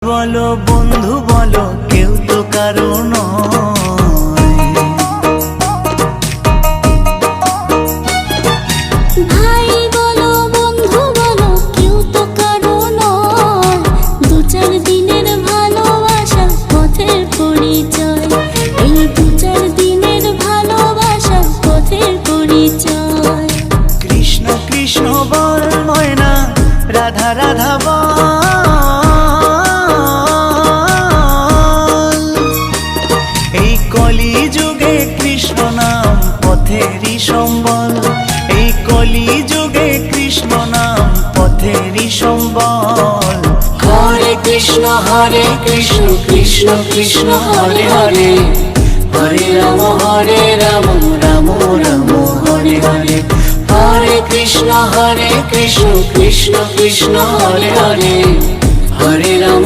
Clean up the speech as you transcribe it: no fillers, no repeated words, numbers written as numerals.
বলো বন্ধু বলো, কেউ তো কারো নয়। ভাই বলো বন্ধু বলো, কেউ তো কারো নয়। দু চার দিনের ভালোবাসার পথের পরিচয়, এই দু চার দিনের ভালোবাসার পথের পরিচয়। কৃষ্ণ কৃষ্ণ বল ময়না, রাধা রাধা বল। এই কলি যুগে কৃষ্ণ নাম পথেরই সম্বল, এই কলি যুগে কৃষ্ণ নাম পথেরই সম্বল। হরে কৃষ্ণ কৃষ্ণ কৃষ্ণ হরে হরে, হরে রাম রাম রাম হরে হরে। হরে কৃষ্ণ কৃষ্ণ কৃষ্ণ হরে হরে, হরে রাম